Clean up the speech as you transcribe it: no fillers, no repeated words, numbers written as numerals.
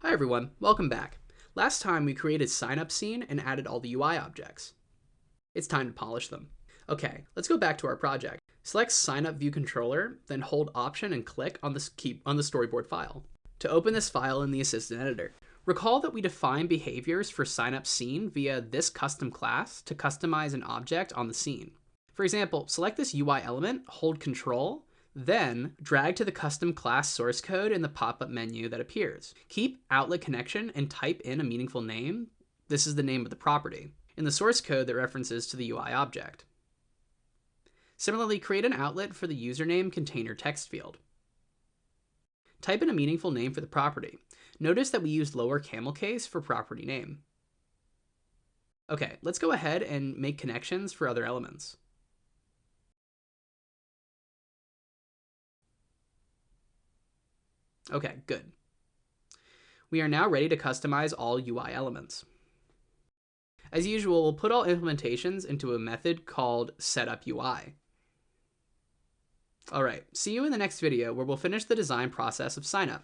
Hi everyone, welcome back. Last time we created sign-up scene and added all the UI objects. It's time to polish them. Okay, let's go back to our project. Select Sign-up View Controller, then hold Option and click on the storyboard file. To open this file in the Assistant Editor, recall that we define behaviors for sign-up scene via this custom class to customize an object on the scene. For example, select this UI element, hold Control, then drag to the custom class source code in the pop-up menu that appears. Keep outlet connection and type in a meaningful name. This is the name of the property in the source code that references to the UI object. Similarly, create an outlet for the username container text field. Type in a meaningful name for the property. Notice that we used lower camel case for property name. Okay, let's go ahead and make connections for other elements. Okay, good. We are now ready to customize all UI elements. As usual, we'll put all implementations into a method called setupUI. All right, see you in the next video where we'll finish the design process of signup.